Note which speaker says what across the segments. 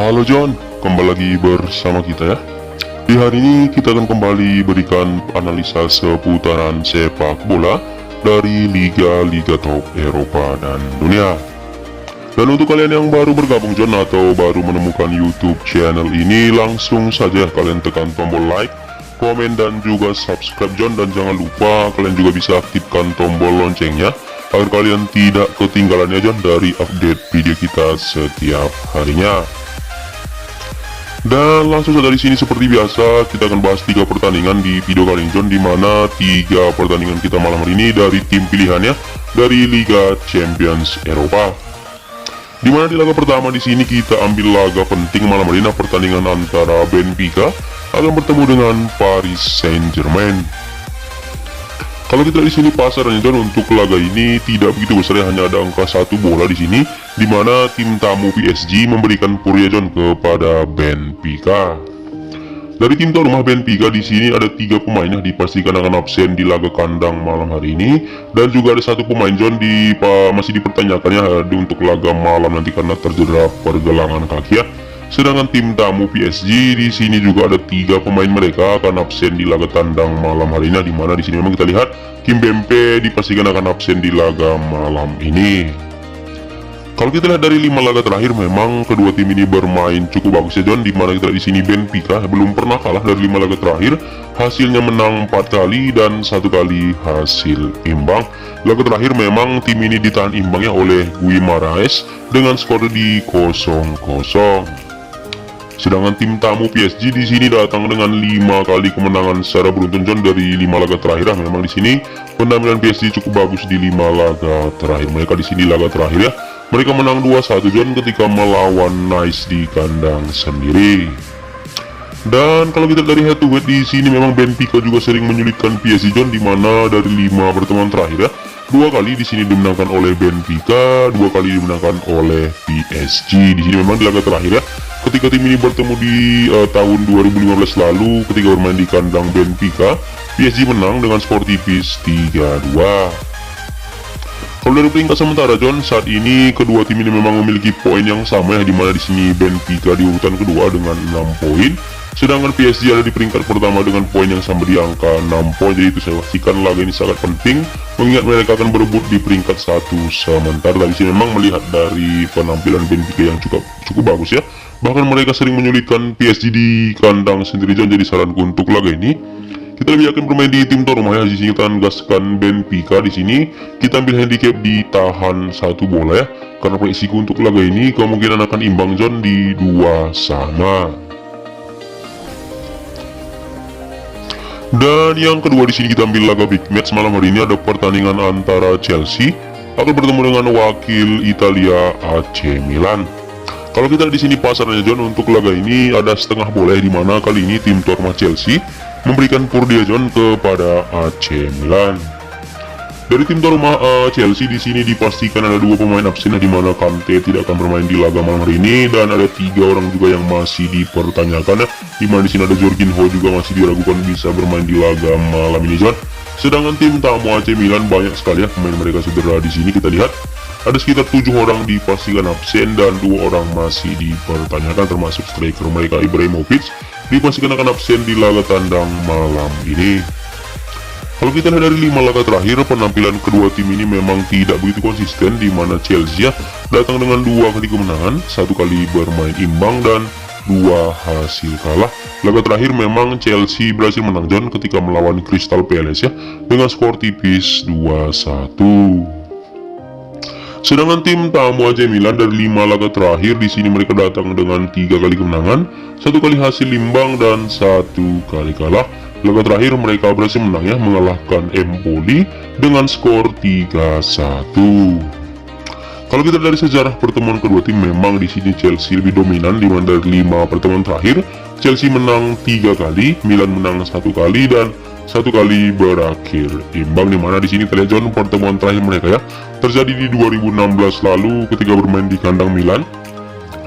Speaker 1: Halo John, kembali lagi bersama kita ya. Di hari ini kita akan kembali berikan analisa seputaran sepak bola dari liga-liga top Eropa dan dunia. Dan untuk kalian yang baru bergabung John atau baru menemukan YouTube channel ini, langsung saja kalian tekan tombol like, komen dan juga subscribe John, dan jangan lupa kalian juga bisa aktifkan tombol loncengnya agar kalian tidak ketinggalannya John dari update video kita setiap harinya. Dan langsung saja dari sini seperti biasa kita akan bahas 3 pertandingan di video kali ini John, dimana 3 pertandingan kita malam hari ini dari tim pilihannya dari Liga Champions Eropa. Dimana di laga pertama di sini kita ambil laga penting malam hari ini, pertandingan antara Benfica akan bertemu dengan Paris Saint-Germain. Kalau kita lihat di sini pasarannya John untuk laga ini tidak begitu besar ya, hanya ada angka 1 bola di sini, di mana tim tamu PSG memberikan Puria John kepada Benfica. Dari tim tuan rumah Benfica di sini ada 3 pemain yang dipastikan akan absen di laga kandang malam hari ini, dan juga ada 1 pemain John masih dipertanyakannya untuk laga malam nanti karena tercedera pergelangan kaki ya. Sedangkan tim tamu PSG di sini juga ada 3 pemain mereka akan absen di laga tandang malam hari ini, dimana di sini memang kita lihat Kimpembe dipastikan akan absen di laga malam ini. Kalau kita lihat dari 5 laga terakhir, memang kedua tim ini bermain cukup bagus ya John, dimana kita lihat di sini Benfica belum pernah kalah dari 5 laga terakhir, hasilnya menang 4 kali dan 1 kali hasil imbang. Laga terakhir memang tim ini ditahan imbangnya oleh Guimaraes dengan skor di 0-0. Sedangkan tim tamu PSG di sini datang dengan 5 kali kemenangan secara beruntun John dari 5 laga terakhir. Memang di sini penampilan PSG cukup bagus di 5 laga terakhir. Mereka di sini laga terakhir ya, mereka menang 2-1 John ketika melawan Nice di kandang sendiri. Dan kalau kita dari head to head di sini memang Benfica juga sering menyulitkan PSG John, di mana dari 5 pertemuan terakhir ya, 2 kali di sini dimenangkan oleh Benfica, 2 kali dimenangkan oleh PSG. Di sini memang di laga terakhir ya, ketika tim ini bertemu di tahun 2015 lalu ketika bermain di kandang Benfica, PSG menang dengan skor tipis 3-2. Kalau dari peringkat sementara John, saat ini kedua tim ini memang memiliki poin yang sama ya, dimana di sini Benfica di urutan kedua dengan 6 poin, sedangkan PSG ada di peringkat pertama dengan poin yang sama di angka 6 poin. Jadi itu saya pastikan laga ini sangat penting, mengingat mereka akan berebut di peringkat 1 sementara. Dari sini memang melihat dari penampilan Benfica yang cukup bagus ya, bahkan mereka sering menyulitkan PSG di kandang sendiri John. Jadi saranku untuk laga ini, kita lebih yakin bermain di tim tuan rumah ya. Di sini kita gaskan Benfica. Di sini kita ambil handicap ditahan 1 bola ya, karena prediksiku untuk laga ini kemungkinan akan imbang John di 2 sama. Dan yang kedua di sini kita ambil laga big match malam hari ini, ada pertandingan antara Chelsea akan bertemu dengan wakil Italia AC Milan. Kalau kita di sini pasarnya John untuk laga ini ada setengah bola ya, dimana kali ini tim tuan rumah Chelsea memberikan Puria John kepada AC Milan. Dari tim tuan rumah Chelsea di sini dipastikan ada 2 pemain absen, di mana Kante tidak akan bermain di laga malam hari ini, dan ada 3 orang juga yang masih dipertanyakan ya, di mana di sini ada Jorginho juga masih diragukan bisa bermain di laga malam ini John. Sedangkan tim tamu AC Milan banyak sekali ya pemain mereka cedera. Di sini kita lihat ada sekitar 7 orang dipastikan absen dan 2 orang masih dipertanyakan, termasuk striker mereka Ibrahimovic dipastikan akan absen di laga tandang malam ini. Kalau kita lihat dari 5 laga terakhir, penampilan kedua tim ini memang tidak begitu konsisten, di mana Chelsea datang dengan 2 kali kemenangan, 1 kali bermain imbang dan 2 hasil kalah. Laga terakhir memang Chelsea berhasil menang John ketika melawan Crystal Palace ya, dengan skor tipis 2-1. Sedangkan tim tamu AC Milan dari 5 laga terakhir di sini mereka datang dengan 3 kali kemenangan, 1 kali hasil imbang dan 1 kali kalah. Laga terakhir mereka berhasil menang ya, mengalahkan Empoli dengan skor 3-1. Kalau kita dari sejarah pertemuan kedua tim, memang di sini Chelsea lebih dominan, di mana dari 5 pertemuan terakhir Chelsea menang 3 kali, Milan menang 1 kali dan 1 kali berakhir imbang. Dimana di sini kita lihat John pertemuan terakhir mereka ya terjadi di 2016 lalu ketika bermain di kandang Milan.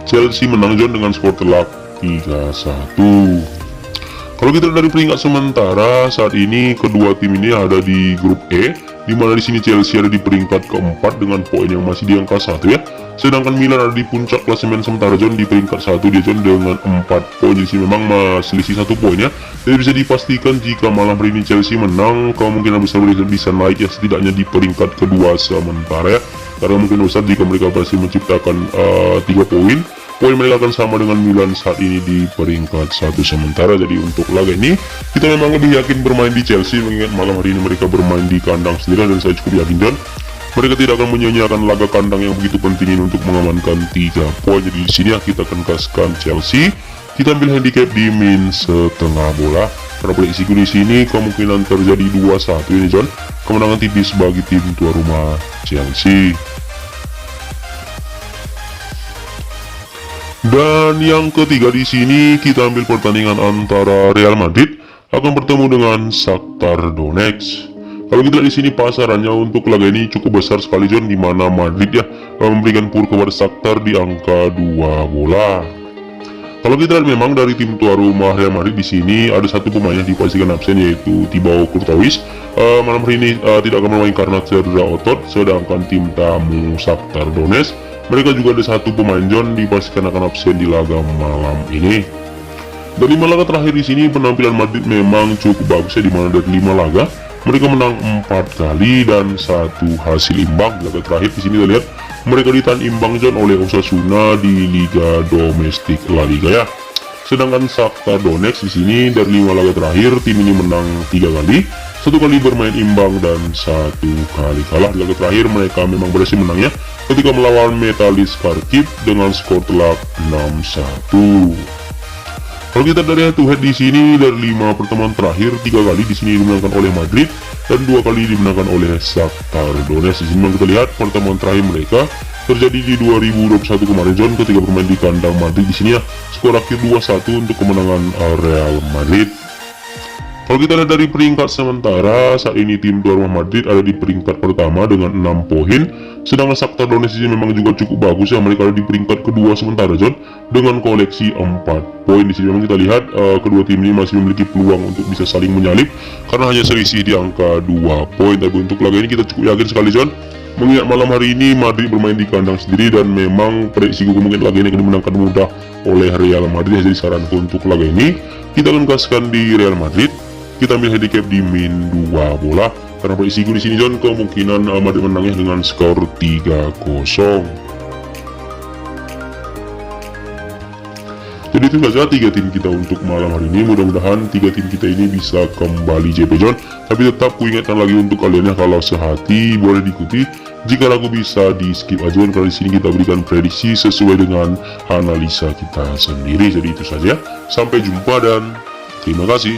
Speaker 1: Chelsea menang John dengan skor telak 3-1. Kalau kita dari peringkat sementara saat ini, kedua tim ini ada di grup E, di mana di sini Chelsea ada di peringkat keempat dengan poin yang masih di angka 1 ya. Sedangkan Milan ada di puncak klasemen sementara John, di peringkat 1 dia John dengan 4 poin. Jadi memang selisih 1 poin ya. Jadi bisa dipastikan jika malam hari ini Chelsea menang, kemungkinan besar mereka bisa naik ya, setidaknya di peringkat kedua sementara ya. Karena mungkin besar jika mereka berhasil menciptakan 3 poin, poin mereka akan sama dengan Milan saat ini di peringkat 1 sementara. Jadi untuk laga ini kita memang lebih yakin bermain di Chelsea, mengingat malam hari ini mereka bermain di kandang sendiri, dan saya cukup yakin John mereka tidak akan menyia-nyiakan laga kandang yang begitu penting ini untuk mengamankan 3 poin. Jadi di sini kita akan kasihkan Chelsea. Kita ambil handicap di min setengah bola. Karena prediksiku di sini kemungkinan terjadi 2-1 ini John. Kemenangan tipis bagi tim tuan rumah Chelsea. Dan yang ketiga di sini kita ambil pertandingan antara Real Madrid akan bertemu dengan Shakhtar Donetsk. Kalau kita lihat di sini pasarannya untuk laga ini cukup besar sekali John, di mana Madrid ya memberikan pur kepada Shakhtar di angka 2 bola. Kalau kita lihat memang dari tim tuan rumah Real Madrid di sini ada satu pemain yang dipastikan absen, yaitu Thibaut Courtois. Malam hari ini tidak akan bermain karena cedera otot. Sedangkan tim tamu Shakhtar Donetsk, mereka juga ada satu pemain John dipastikan akan absen di laga malam ini. Dari 5 laga terakhir di sini penampilan Madrid memang cukup bagus ya, di mana dari 5 laga mereka menang 4 kali dan 1 hasil imbang. Laga terakhir di sini kita lihat mereka ditahan imbang John oleh Osasuna di Liga Domestik La Liga ya. Sedangkan Shakhtar Donetsk di sini dari 5 laga terakhir tim ini menang 3 kali, 1 kali bermain imbang dan 1 kali kalah. Di laga terakhir mereka memang berhasil menang ya, ketika melawan Metalist Kharkiv dengan skor telak 6-1. Kalau kita dari head to head di sini dari 5 pertemuan terakhir 3 kali di sini dimenangkan oleh Madrid dan 2 kali dimenangkan oleh Shakhtar Donetsk. Di sini kita lihat pertemuan terakhir mereka terjadi di 2021 kemarin John, ketika bermain di kandang Madrid. Di sini ya skor akhir 2-1 untuk kemenangan Real Madrid. Kalau kita lihat dari peringkat sementara saat ini tim tuan rumah Madrid ada di peringkat pertama dengan 6 poin. Sedangkan Shakhtar Donetsk ini memang juga cukup bagus ya, mereka ada di peringkat kedua sementara John dengan koleksi 4 poin. Di sini memang kita lihat kedua tim ini masih memiliki peluang untuk bisa saling menyalip karena hanya selisih di angka 2 poin. Tapi untuk laga ini kita cukup yakin sekali John, mengingat malam hari ini Madrid bermain di kandang sendiri dan memang prediksi kemungkinan laga ini akan dimenangkan mudah oleh Real Madrid. Jadi saranku untuk laga ini kita akan kasihkan di Real Madrid. Kita ambil handicap di min 2 bola. Karena prediksi di sini John kemungkinan Madrid menangnya dengan skor 3-0. Jadi itu saja 3 tim kita untuk malam hari ini. Mudah-mudahan 3 tim kita ini bisa kembali JP John. Tapi tetap ku ingatkan lagi untuk kalian ya, kalau sehati boleh diikuti, jika lagu bisa di skip aja. Karena di sini kita berikan prediksi sesuai dengan analisa kita sendiri. Jadi itu saja. Sampai jumpa dan terima kasih.